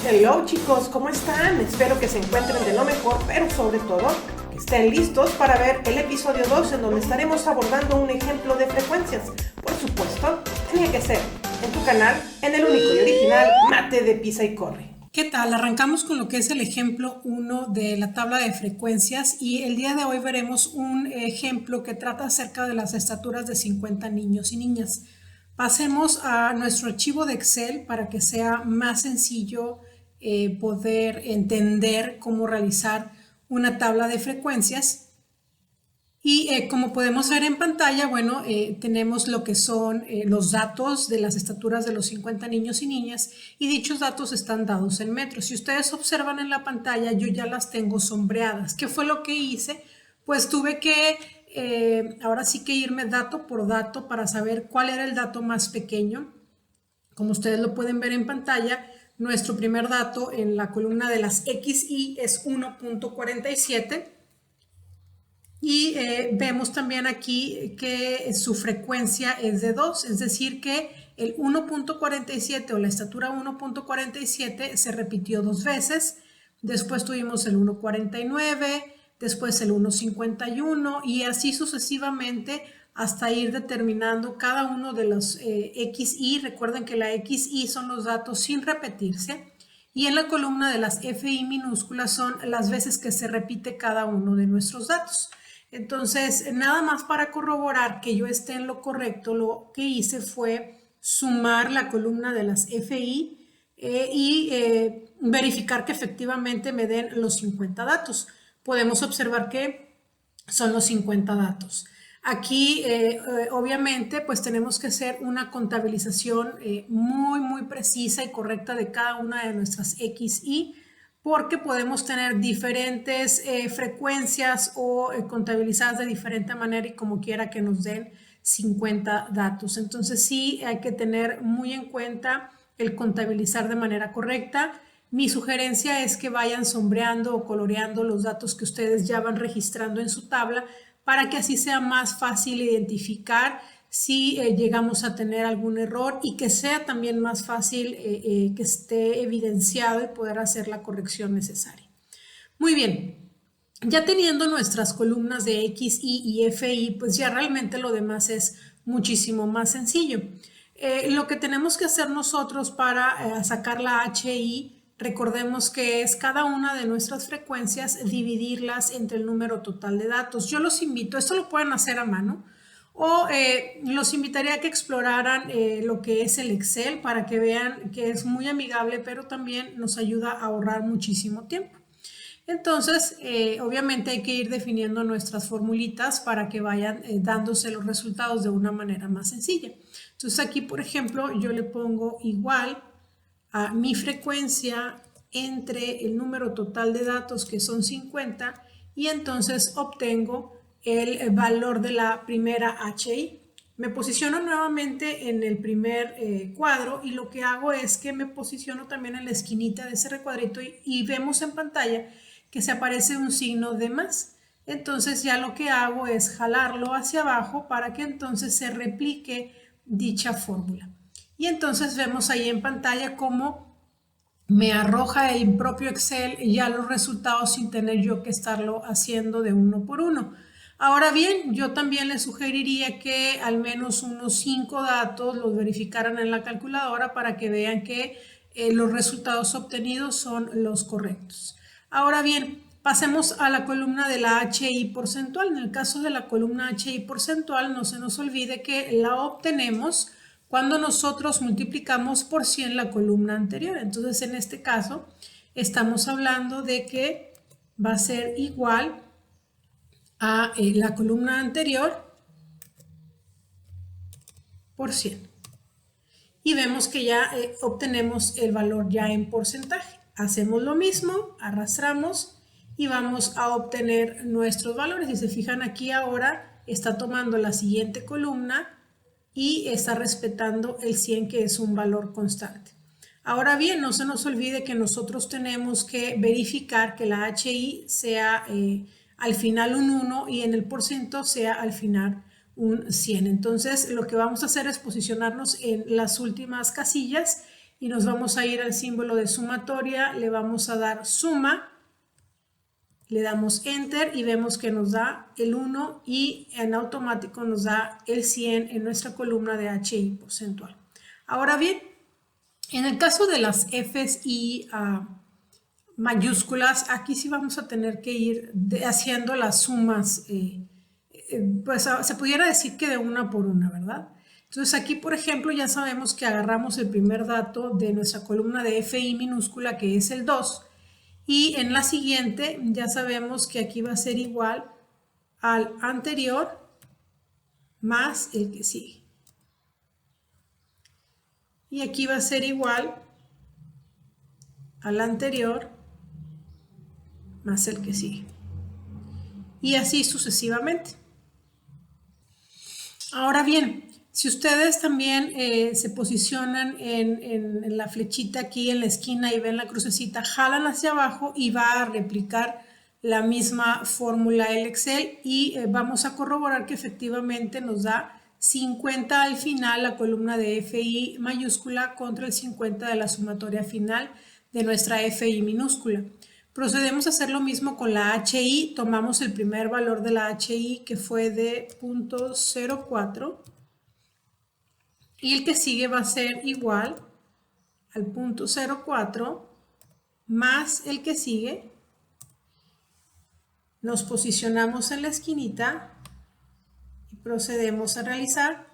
Hello chicos, ¿cómo están? Espero que se encuentren de lo mejor, pero sobre todo que estén listos para ver el episodio 2 en donde estaremos abordando un ejemplo de frecuencias. Por supuesto, tenía que ser en tu canal, en el único y original Mate de Pisa y Corre. ¿Qué tal? Arrancamos con lo que es el ejemplo 1 de la tabla de frecuencias y el día de hoy veremos un ejemplo que trata acerca de las estaturas de 50 niños y niñas. Pasemos a nuestro archivo de Excel para que sea más sencillo poder entender cómo realizar una tabla de frecuencias. Y como podemos ver en pantalla, bueno, tenemos lo que son los datos de las estaturas de los 50 niños y niñas y dichos datos están dados en metros. Si ustedes observan en la pantalla, yo ya las tengo sombreadas. ¿Qué fue lo que hice? Pues tuve que, ahora sí que irme dato por dato para saber cuál era el dato más pequeño. Como ustedes lo pueden ver en pantalla, nuestro primer dato en la columna de las XY es 1.47. Y vemos también aquí que su frecuencia es de 2, es decir que el 1.47 o la estatura 1.47 se repitió 2 veces, después tuvimos el 1.49, después el 1.51 y así sucesivamente hasta ir determinando cada uno de los XY. Recuerden que la XY son los datos sin repetirse y en la columna de las FI minúsculas son las veces que se repite cada uno de nuestros datos. Entonces, nada más para corroborar que yo esté en lo correcto, lo que hice fue sumar la columna de las FI y verificar que efectivamente me den los 50 datos. Podemos observar que son los 50 datos. Aquí, obviamente, pues tenemos que hacer una contabilización muy precisa y correcta de cada una de nuestras XY porque podemos tener diferentes frecuencias o contabilizadas de diferente manera y como quiera que nos den 50 datos. Entonces sí hay que tener muy en cuenta el contabilizar de manera correcta. Mi sugerencia es que vayan sombreando o coloreando los datos que ustedes ya van registrando en su tabla para que así sea más fácil identificar si llegamos a tener algún error y que sea también más fácil que esté evidenciado y poder hacer la corrección necesaria. Muy bien, ya teniendo nuestras columnas de X, Y y FI, pues ya realmente lo demás es muchísimo más sencillo. Lo que tenemos que hacer nosotros para sacar la HI, recordemos que es cada una de nuestras frecuencias, dividirlas entre el número total de datos. Yo los invito, esto lo pueden hacer a mano, o los invitaría a que exploraran lo que es el Excel para que vean que es muy amigable, pero también nos ayuda a ahorrar muchísimo tiempo. Entonces, obviamente hay que ir definiendo nuestras formulitas para que vayan dándose los resultados de una manera más sencilla. Entonces aquí, por ejemplo, yo le pongo igual a mi frecuencia entre el número total de datos que son 50 y entonces obtengo el valor de la primera HI. Me posiciono nuevamente en el primer cuadro y lo que hago es que me posiciono también en la esquinita de ese recuadrito y vemos en pantalla que se aparece un signo de más. Entonces ya lo que hago es jalarlo hacia abajo para que entonces se replique dicha fórmula. Y entonces vemos ahí en pantalla cómo me arroja el propio Excel ya los resultados sin tener yo que estarlo haciendo de uno por uno. Ahora bien, yo también les sugeriría que al menos unos 5 datos los verificaran en la calculadora para que vean que los resultados obtenidos son los correctos. Ahora bien, pasemos a la columna de la HI porcentual. En el caso de la columna HI porcentual, no se nos olvide que la obtenemos cuando nosotros multiplicamos por 100 la columna anterior. Entonces, en este caso, estamos hablando de que va a ser igual a la columna anterior por 100. Y vemos que ya obtenemos el valor ya en porcentaje. Hacemos lo mismo, arrastramos y vamos a obtener nuestros valores. Si se fijan aquí ahora, está tomando la siguiente columna y está respetando el 100 que es un valor constante. Ahora bien, no se nos olvide que nosotros tenemos que verificar que la HI sea al final un 1 y en el porcentaje sea al final un 100. Entonces lo que vamos a hacer es posicionarnos en las últimas casillas y nos vamos a ir al símbolo de sumatoria, le vamos a dar suma, le damos enter y vemos que nos da el 1 y en automático nos da el 100 en nuestra columna de HI porcentual. Ahora bien, en el caso de las Fs y mayúsculas, aquí sí vamos a tener que ir haciendo las sumas, pues se pudiera decir que de una por una, ¿verdad? Entonces aquí, por ejemplo, ya sabemos que agarramos el primer dato de nuestra columna de FI minúscula, que es el 2, y en la siguiente ya sabemos que aquí va a ser igual al anterior más el que sigue. Y aquí va a ser igual al anterior más el que sigue. Y así sucesivamente. Ahora bien, si ustedes también se posicionan en la flechita aquí en la esquina y ven la crucecita, jalan hacia abajo y va a replicar la misma fórmula el Excel y vamos a corroborar que efectivamente nos da 50 al final la columna de FI mayúscula contra el 50 de la sumatoria final de nuestra FI minúscula. Procedemos a hacer lo mismo con la HI, tomamos el primer valor de la HI que fue de 0.04 y el que sigue va a ser igual al 0.04 más el que sigue. Nos posicionamos en la esquinita y procedemos a realizar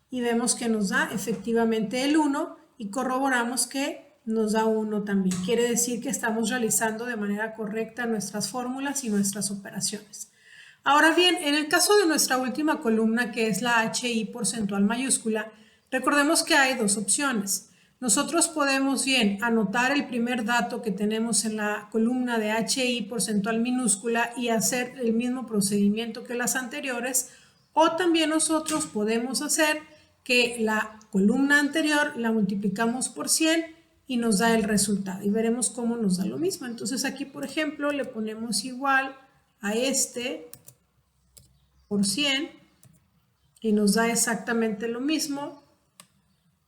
y vemos que nos da efectivamente el 1 y corroboramos que nos da 1 también. Quiere decir que estamos realizando de manera correcta nuestras fórmulas y nuestras operaciones. Ahora bien, en el caso de nuestra última columna, que es la HI porcentual mayúscula, recordemos que hay dos opciones. Nosotros podemos bien anotar el primer dato que tenemos en la columna de HI porcentual minúscula y hacer el mismo procedimiento que las anteriores, o también nosotros podemos hacer que la columna anterior la multiplicamos por 100 y nos da el resultado y veremos cómo nos da lo mismo. Entonces aquí, por ejemplo, le ponemos igual a este por 100 y nos da exactamente lo mismo.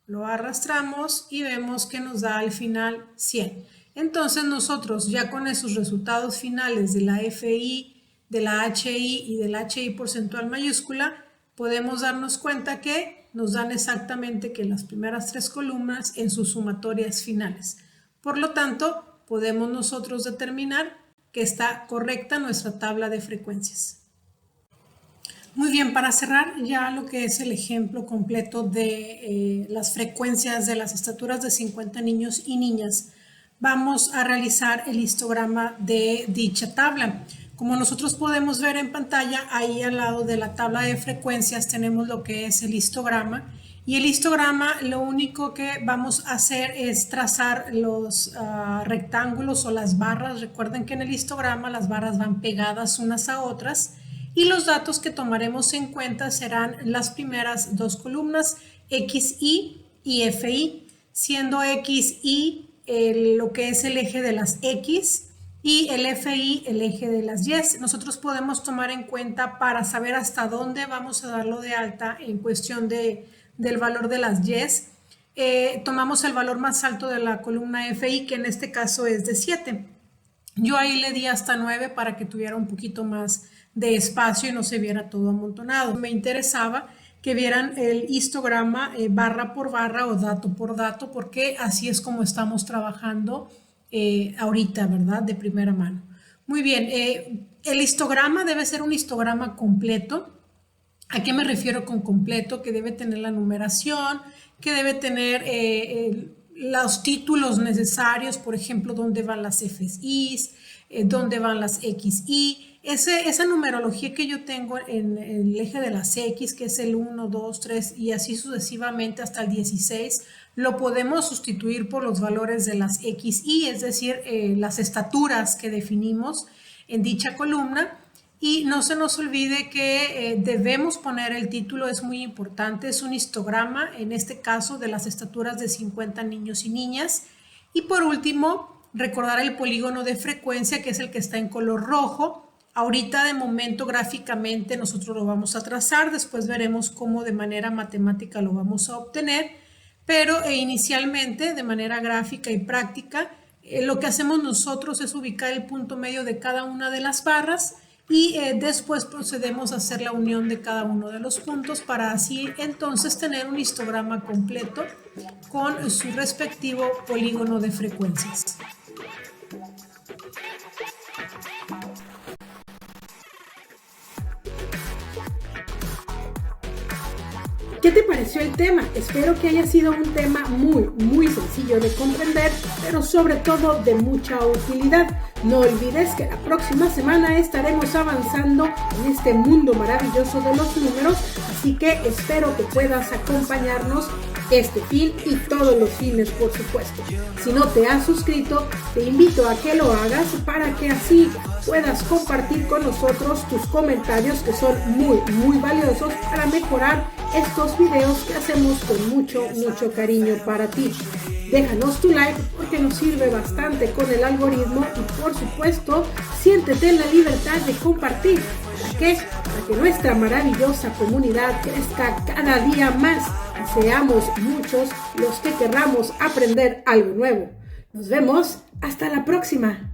Lo arrastramos y vemos que nos da al final 100. Entonces nosotros ya con esos resultados finales de la FI, de la HI y de la HI porcentual mayúscula, podemos darnos cuenta que nos dan exactamente que las primeras tres columnas en sus sumatorias finales. Por lo tanto, podemos nosotros determinar que está correcta nuestra tabla de frecuencias. Muy bien, para cerrar ya lo que es el ejemplo completo de las frecuencias de las estaturas de 50 niños y niñas, vamos a realizar el histograma de dicha tabla. Como nosotros podemos ver en pantalla, ahí al lado de la tabla de frecuencias tenemos lo que es el histograma. Y el histograma lo único que vamos a hacer es trazar los rectángulos o las barras. Recuerden que en el histograma las barras van pegadas unas a otras. Y los datos que tomaremos en cuenta serán las primeras dos columnas, XY y FI, siendo XY lo que es el eje de las X y el FI el eje de las Y. Nosotros podemos tomar en cuenta para saber hasta dónde vamos a darlo de alta en cuestión del valor de las Y. Tomamos el valor más alto de la columna FI, que en este caso es de 7. Yo ahí le di hasta 9 para que tuviera un poquito más de espacio y no se viera todo amontonado. Me interesaba que vieran el histograma barra por barra o dato por dato, porque así es como estamos trabajando ahorita, ¿verdad? De primera mano. Muy bien, el histograma debe ser un histograma completo. ¿A qué me refiero con completo? Que debe tener la numeración, que debe tener los títulos necesarios, por ejemplo, dónde van las FI, dónde van las XY. Esa numerología que yo tengo en el eje de las X, que es el 1, 2, 3 y así sucesivamente hasta el 16, lo podemos sustituir por los valores de las XY, es decir, las estaturas que definimos en dicha columna. Y no se nos olvide que debemos poner el título, es muy importante, es un histograma, en este caso de las estaturas de 50 niños y niñas. Y por último, recordar el polígono de frecuencia, que es el que está en color rojo. Ahorita de momento gráficamente nosotros lo vamos a trazar, después veremos cómo de manera matemática lo vamos a obtener, pero inicialmente, de manera gráfica y práctica, lo que hacemos nosotros es ubicar el punto medio de cada una de las barras y después procedemos a hacer la unión de cada uno de los puntos para así entonces tener un histograma completo con su respectivo polígono de frecuencias. ¿Qué te pareció el tema? Espero que haya sido un tema muy sencillo de comprender, pero sobre todo de mucha utilidad. No olvides que la próxima semana estaremos avanzando en este mundo maravilloso de los números, así que espero que puedas acompañarnos este fin y todos los fines, por supuesto. Si no te has suscrito, te invito a que lo hagas para que así puedas compartir con nosotros tus comentarios, que son muy valiosos para mejorar estos videos que hacemos con mucho cariño para ti. Déjanos tu like porque nos sirve bastante con el algoritmo y por supuesto siéntete en la libertad de compartir. ¿Para qué? Para que nuestra maravillosa comunidad crezca cada día más y seamos muchos los que querramos aprender algo nuevo. Nos vemos hasta la próxima.